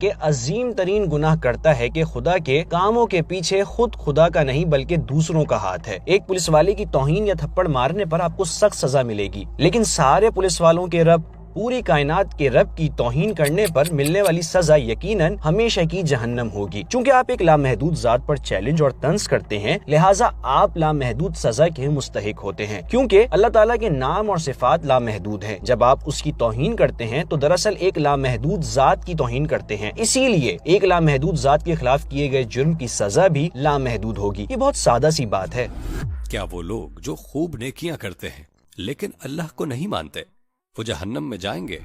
کہ عظیم ترین گناہ کرتا ہے کہ خدا کے کاموں کے پیچھے خود خدا کا نہیں بلکہ دوسروں کا ہاتھ ہے۔ ایک پولیس والے کی توہین یا تھپڑ مارنے پر آپ کو سخت سزا ملے گی، لیکن سارے پولیس والوں کے رب، پوری کائنات کے رب کی توہین کرنے پر ملنے والی سزا یقیناً ہمیشہ کی جہنم ہوگی۔ چونکہ آپ ایک لامحدود ذات پر چیلنج اور طنز کرتے ہیں، لہٰذا آپ لامحدود سزا کے مستحق ہوتے ہیں، کیونکہ اللہ تعالیٰ کے نام اور صفات لامحدود ہیں۔ جب آپ اس کی توہین کرتے ہیں تو دراصل ایک لامحدود ذات کی توہین کرتے ہیں، اسی لیے ایک لامحدود ذات کے خلاف کیے گئے جرم کی سزا بھی لامحدود ہوگی۔ یہ بہت سادہ سی بات ہے۔ کیا وہ لوگ جو خوب نیکیاں کرتے ہیں لیکن اللہ کو نہیں مانتے، وہ جہنم میں جائیں گے؟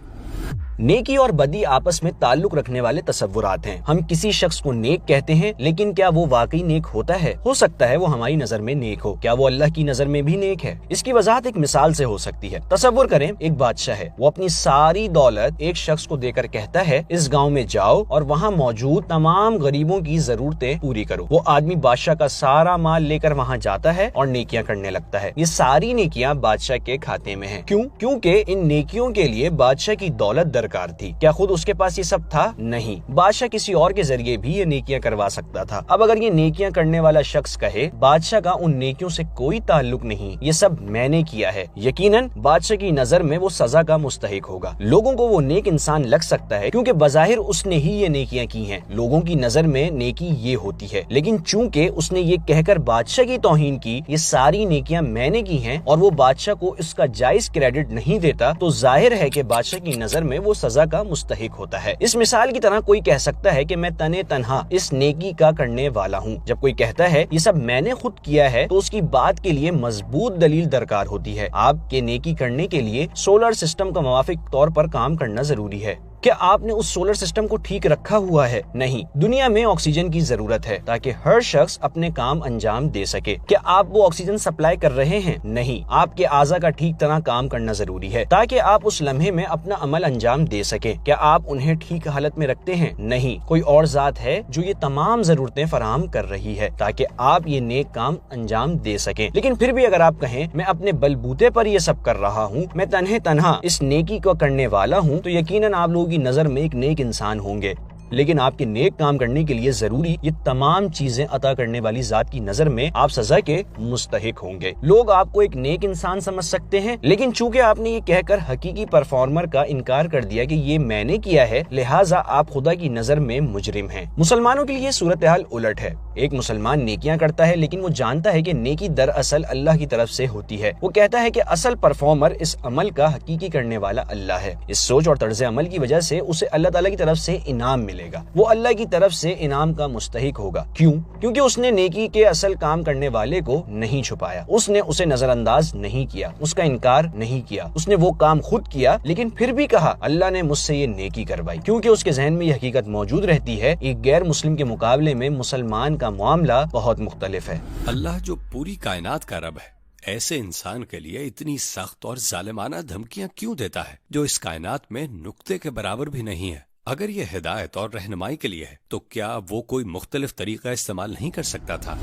نیکی اور بدی آپس میں تعلق رکھنے والے تصورات ہیں۔ ہم کسی شخص کو نیک کہتے ہیں، لیکن کیا وہ واقعی نیک ہوتا ہے؟ ہو سکتا ہے وہ ہماری نظر میں نیک ہو، کیا وہ اللہ کی نظر میں بھی نیک ہے؟ اس کی وضاحت ایک مثال سے ہو سکتی ہے۔ تصور کریں ایک بادشاہ ہے، وہ اپنی ساری دولت ایک شخص کو دے کر کہتا ہے اس گاؤں میں جاؤ اور وہاں موجود تمام غریبوں کی ضرورتیں پوری کرو۔ وہ آدمی بادشاہ کا سارا مال لے کر وہاں جاتا ہے اور نیکیاں کرنے لگتا ہے۔ یہ ساری نیکیاں بادشاہ کے کھاتے میں ہیں۔ کیوں؟ کیونکہ ان نیکیوں کے لیے بادشاہ کی دولت درکار تھی۔ کیا خود اس کے پاس یہ سب تھا؟ نہیں، بادشاہ کسی اور کے ذریعے بھی یہ نیکیاں کروا سکتا تھا۔ اب اگر یہ نیکیاں کرنے والا شخص کہے بادشاہ کا ان نیکیوں سے کوئی تعلق نہیں، یہ سب میں نے کیا ہے، یقیناً بادشاہ کی نظر میں وہ سزا کا مستحق ہوگا۔ لوگوں کو وہ نیک انسان لگ سکتا ہے کیونکہ بظاہر اس نے ہی یہ نیکیاں کی ہیں، لوگوں کی نظر میں نیکی یہ ہوتی ہے، لیکن چونکہ اس نے یہ کہہ کر بادشاہ کی توہین کی یہ ساری نیکیاں میں نے کی ہیں اور وہ بادشاہ کو اس کا جائز کریڈٹ نہیں دیتا، تو ظاہر ہے کہ بادشاہ کی نظر میں وہ سزا کا مستحق ہوتا ہے۔ اس مثال کی طرح کوئی کہہ سکتا ہے کہ میں تنے تنہا اس نیکی کا کرنے والا ہوں۔ جب کوئی کہتا ہے یہ سب میں نے خود کیا ہے تو اس کی بات کے لیے مضبوط دلیل درکار ہوتی ہے۔ آپ کے نیکی کرنے کے لیے سولر سسٹم کا موافق طور پر کام کرنا ضروری ہے۔ کیا آپ نے اس سولر سسٹم کو ٹھیک رکھا ہوا ہے؟ نہیں۔ دنیا میں آکسیجن کی ضرورت ہے تاکہ ہر شخص اپنے کام انجام دے سکے۔ کیا آپ وہ آکسیجن سپلائی کر رہے ہیں؟ نہیں۔ آپ کے اعضاء کا ٹھیک طرح کام کرنا ضروری ہے تاکہ آپ اس لمحے میں اپنا عمل انجام دے سکیں۔ کیا آپ انہیں ٹھیک حالت میں رکھتے ہیں؟ نہیں۔ کوئی اور ذات ہے جو یہ تمام ضرورتیں فراہم کر رہی ہے تاکہ آپ یہ نیک کام انجام دے سکیں۔ لیکن پھر بھی اگر آپ کہیں میں اپنے بلبوتے پر یہ سب کر رہا ہوں، میں تنہا اس نیکی کو کرنے والا ہوں، تو یقیناً آپ لوگوں کی نظر میں ایک نیک انسان ہوں گے، لیکن آپ کے نیک کام کرنے کے لیے ضروری یہ تمام چیزیں عطا کرنے والی ذات کی نظر میں آپ سزا کے مستحق ہوں گے۔ لوگ آپ کو ایک نیک انسان سمجھ سکتے ہیں، لیکن چونکہ آپ نے یہ کہہ کر حقیقی پرفارمر کا انکار کر دیا کہ یہ میں نے کیا ہے، لہٰذا آپ خدا کی نظر میں مجرم ہیں۔ مسلمانوں کے لیے صورتحال الٹ ہے۔ ایک مسلمان نیکیاں کرتا ہے لیکن وہ جانتا ہے کہ نیکی دراصل اللہ کی طرف سے ہوتی ہے۔ وہ کہتا ہے کہ اصل پرفارمر اس عمل کا حقیقی کرنے والا اللہ ہے۔ اس سوچ اور طرز عمل کی وجہ سے اسے اللہ تعالیٰ کی طرف سے انعام ملے گا، وہ اللہ کی طرف سے انعام کا مستحق ہوگا۔ کیوں؟ کیونکہ اس نے نیکی کے اصل کام کرنے والے کو نہیں چھپایا، اس نے اسے نظر انداز نہیں کیا، اس کا انکار نہیں کیا، اس نے وہ کام خود کیا لیکن پھر بھی کہا اللہ نے مجھ سے یہ نیکی کروائی، کیونکہ اس کے ذہن میں یہ حقیقت موجود رہتی ہے ایک غیر مسلم کے مقابلے میں مسلمان کا معاملہ بہت مختلف ہے۔ اللہ جو پوری کائنات کا رب ہے، ایسے انسان کے لیے اتنی سخت اور ظالمانہ دھمکیاں کیوں دیتا ہے جو اس کائنات میں نقطے کے برابر بھی نہیں ہے؟ اگر یہ ہدایت اور رہنمائی کے لیے ہے تو کیا وہ کوئی مختلف طریقہ استعمال نہیں کر سکتا تھا؟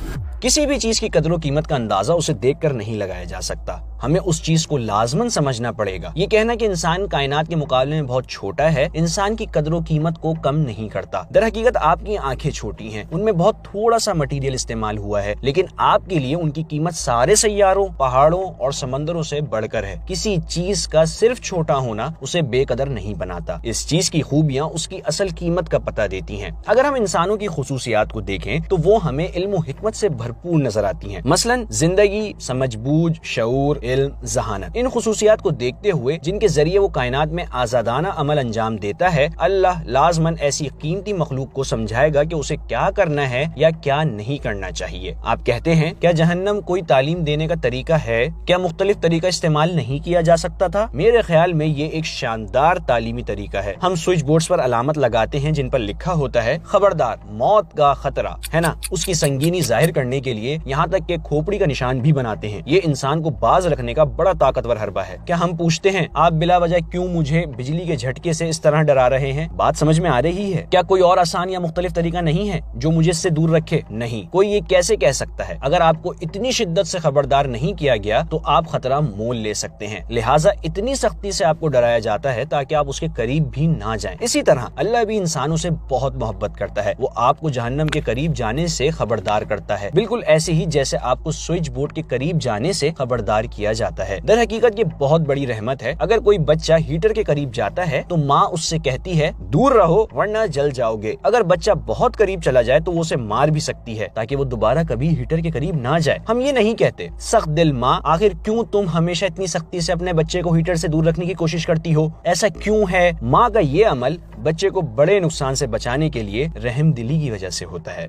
کسی بھی چیز کی قدر و قیمت کا اندازہ اسے دیکھ کر نہیں لگایا جا سکتا، ہمیں اس چیز کو لازماً سمجھنا پڑے گا۔ یہ کہنا کہ انسان کائنات کے مقابلے میں بہت چھوٹا ہے انسان کی قدر و قیمت کو کم نہیں کرتا۔ در حقیقت آپ کی آنکھیں چھوٹی ہیں، ان میں بہت تھوڑا سا مٹیریل استعمال ہوا ہے، لیکن آپ کے لیے ان کی قیمت سارے سیاروں، پہاڑوں اور سمندروں سے بڑھ کر ہے۔ کسی چیز کا صرف چھوٹا ہونا اسے بے قدر نہیں بناتا، اس چیز کی خوبیاں اس کی اصل قیمت کا پتہ دیتی ہیں۔ اگر ہم انسانوں کی خصوصیات کو دیکھیں تو وہ ہمیں علم و حکمت سے بھرپور نظر آتی ہیں، مثلاً زندگی، سمجھ بوجھ، شعور، علم، ذہانت۔ ان خصوصیات کو دیکھتے ہوئے جن کے ذریعے وہ کائنات میں آزادانہ عمل انجام دیتا ہے، اللہ لازماً ایسی قیمتی مخلوق کو سمجھائے گا کہ اسے کیا کرنا ہے یا کیا نہیں کرنا چاہیے۔ آپ کہتے ہیں کیا جہنم کوئی تعلیم دینے کا طریقہ ہے؟ کیا مختلف طریقہ استعمال نہیں کیا جا سکتا تھا؟ میرے خیال میں یہ ایک شاندار تعلیمی طریقہ ہے۔ ہم سوئچ بورڈز پر علامت لگاتے ہیں جن پر لکھا ہوتا ہے خبردار موت کا خطرہ، ہے نا؟ اس کی سنگینی ظاہر کرنے کے لیے یہاں تک کہ کھوپڑی کا نشان بھی بناتے ہیں۔ یہ انسان کو باز رکھنے کا بڑا طاقتور حربہ ہے۔ کیا ہم پوچھتے ہیں آپ بلا وجہ کیوں مجھے بجلی کے جھٹکے سے اس طرح ڈرا رہے ہیں؟ بات سمجھ میں آ رہی ہے؟ کیا کوئی اور آسان یا مختلف طریقہ نہیں ہے جو مجھے اس سے دور رکھے؟ نہیں۔ کوئی یہ کیسے کہہ سکتا ہے؟ اگر آپ کو اتنی شدت سے خبردار نہیں کیا گیا تو آپ خطرہ مول لے سکتے ہیں، لہٰذا اتنی سختی سے آپ کو ڈرایا جاتا ہے تاکہ آپ اس کے قریب بھی نہ جائیں۔ اسی طرح اللہ بھی انسانوں سے بہت محبت کرتا ہے، وہ آپ کو جہنم کے قریب جانے سے خبردار کرتا ہے، بالکل ایسے ہی جیسے آپ کو سوئچ بورڈ کے قریب جانے سے خبردار کیا جاتا ہے۔ در حقیقت یہ بہت بڑی رحمت ہے۔ اگر کوئی بچہ ہیٹر کے قریب جاتا ہے تو ماں اس سے کہتی ہے دور رہو ورنہ جل جاؤ گے۔ اگر بچہ بہت قریب چلا جائے تو وہ اسے مار بھی سکتی ہے تاکہ وہ دوبارہ کبھی ہیٹر کے قریب نہ جائے۔ ہم یہ نہیں کہتے سخت دل ماں آخر کیوں تم ہمیشہ اتنی سختی سے اپنے بچے کو ہیٹر سے دور رکھنے کی کوشش کرتی ہو، ایسا کیوں ہے؟ ماں کا یہ عمل بچے کو بڑے نقصان سے بچانے کے لیے رحم دلی کی وجہ سے ہوتا ہے۔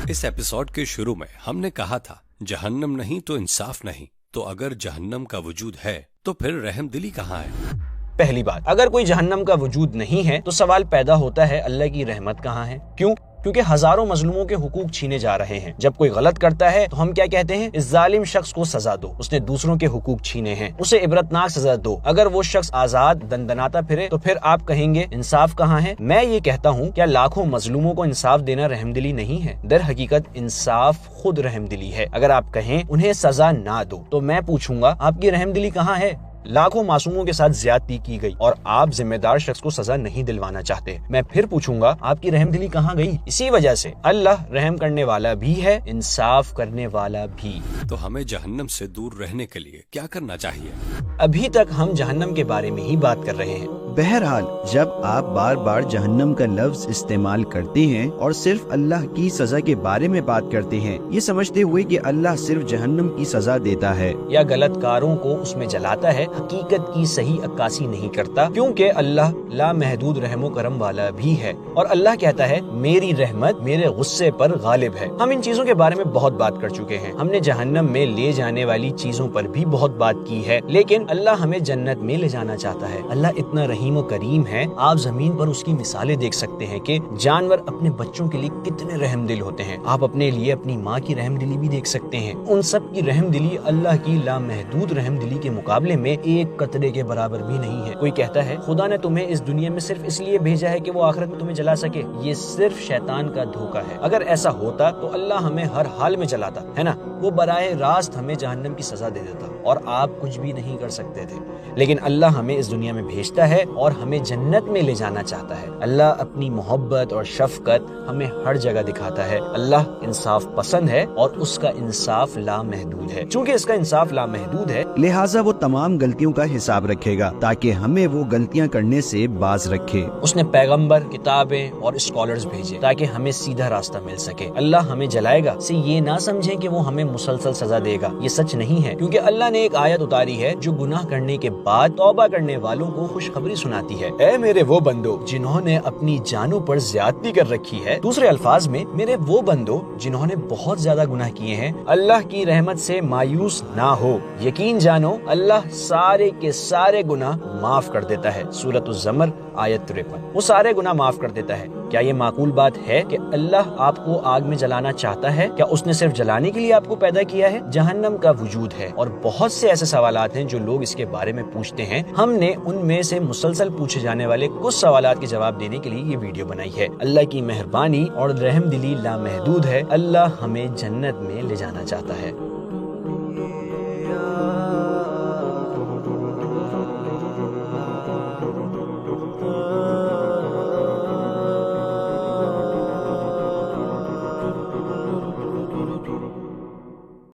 اس ایپیسوڈ کے شروع میں ہم نے کہا تھا جہنم نہیں تو انصاف نہیں، تو اگر جہنم کا وجود ہے تو پھر رحم دلی کہاں ہے؟ پہلی بات، اگر کوئی جہنم کا وجود نہیں ہے تو سوال پیدا ہوتا ہے اللہ کی رحمت کہاں ہے؟ کیوں؟ کیونکہ ہزاروں مظلوموں کے حقوق چھینے جا رہے ہیں۔ جب کوئی غلط کرتا ہے تو ہم کیا کہتے ہیں؟ اس ظالم شخص کو سزا دو، اس نے دوسروں کے حقوق چھینے ہیں، اسے عبرتناک سزا دو۔ اگر وہ شخص آزاد دندناتا پھرے تو پھر آپ کہیں گے انصاف کہاں ہے؟ میں یہ کہتا ہوں کیا لاکھوں مظلوموں کو انصاف دینا رحم دلی نہیں ہے؟ در حقیقت انصاف خود رحم دلی ہے۔ اگر آپ کہیں انہیں سزا نہ دو تو میں پوچھوں گا آپ کی رحم دلی کہاں ہے؟ لاکھوں معصوموں کے ساتھ زیادتی کی گئی اور آپ ذمہ دار شخص کو سزا نہیں دلوانا چاہتے، میں پھر پوچھوں گا آپ کی رحم دلی کہاں گئی؟ اسی وجہ سے اللہ رحم کرنے والا بھی ہے، انصاف کرنے والا بھی۔ تو ہمیں جہنم سے دور رہنے کے لیے کیا کرنا چاہیے؟ ابھی تک ہم جہنم کے بارے میں ہی بات کر رہے ہیں۔ بہرحال جب آپ بار بار جہنم کا لفظ استعمال کرتے ہیں اور صرف اللہ کی سزا کے بارے میں بات کرتے ہیں، یہ سمجھتے ہوئے کہ اللہ صرف جہنم کی سزا دیتا ہے یا غلط کاروں کو اس میں جلاتا ہے، حقیقت کی صحیح عکاسی نہیں کرتا، کیونکہ اللہ لامحدود رحم و کرم والا بھی ہے، اور اللہ کہتا ہے میری رحمت میرے غصے پر غالب ہے۔ ہم ان چیزوں کے بارے میں بہت بات کر چکے ہیں، ہم نے جہنم میں لے جانے والی چیزوں پر بھی بہت بات کی ہے، لیکن اللہ ہمیں جنت میں لے جانا چاہتا ہے۔ اللہ اتنا رحیم و کریم ہے، آپ زمین پر اس کی مثالیں دیکھ سکتے ہیں کہ جانور اپنے بچوں کے لیے کتنے رحم دل ہوتے ہیں۔ آپ اپنے لیے اپنی ماں کی رحم دلی بھی دیکھ سکتے ہیں، ان سب کی رحم دلی اللہ کی لامحدود رحم دلی کے مقابلے میں ایک قطرے کے برابر بھی نہیں ہے۔ کوئی کہتا ہے خدا نے تمہیں اس دنیا میں صرف اس لیے بھیجا ہے کہ وہ آخرت میں تمہیں جلا سکے، یہ صرف شیطان کا دھوکا ہے۔ اگر ایسا ہوتا تو اللہ ہمیں ہر حال میں جلاتا ہے نا، وہ براہ راست ہمیں جہنم کی سزا دے دیتا اور آپ کچھ بھی نہیں کر سکتے تھے، لیکن اللہ ہمیں اس دنیا میں بھیجتا ہے اور ہمیں جنت میں لے جانا چاہتا ہے۔ اللہ اپنی محبت اور شفقت ہمیں ہر جگہ دکھاتا ہے۔ اللہ انصاف پسند ہے اور اس کا انصاف لامحدود ہے۔ چونکہ اس کا انصاف لامحدود ہے لہٰذا وہ تمام غلطیوں کا حساب رکھے گا تاکہ ہمیں وہ غلطیاں کرنے سے باز رکھے۔ اس نے پیغمبر، کتابیں اور اسکالرز بھیجے تاکہ ہمیں سیدھا راستہ مل سکے۔ اللہ ہمیں جلائے گا سے یہ نہ سمجھیں کہ وہ ہمیں مسلسل سزا دے گا، یہ سچ نہیں ہے، کیونکہ اللہ نے ایک آیت اتاری ہے جو گناہ کرنے کے بعد توبہ کرنے والوں کو خوشخبری سناتی ہے۔ اے میرے وہ بندو جنہوں نے اپنی جانوں پر زیادتی کر رکھی ہے، دوسرے الفاظ میں میرے وہ بندو جنہوں نے بہت زیادہ گناہ کیے ہیں، اللہ کی رحمت سے مایوس نہ ہو، یقین جانو اللہ سارے کے سارے گناہ معاف کر دیتا ہے۔ سورۃ الزمر آیت 53، وہ سارے گناہ معاف کر دیتا ہے۔ کیا یہ معقول بات ہے کہ اللہ آپ کو آگ میں جلانا چاہتا ہے؟ کیا اس نے صرف جلانے کے لیے آپ کو پیدا کیا ہے؟ جہنم کا وجود ہے اور بہت سے ایسے سوالات ہیں جو لوگ اس کے بارے میں پوچھتے ہیں۔ ہم نے ان میں سے مسلسل پوچھے جانے والے کچھ سوالات کے جواب دینے کے لیے یہ ویڈیو بنائی ہے۔ اللہ کی مہربانی اور رحم دلی لامحدود ہے، اللہ ہمیں جنت میں لے جانا چاہتا ہے۔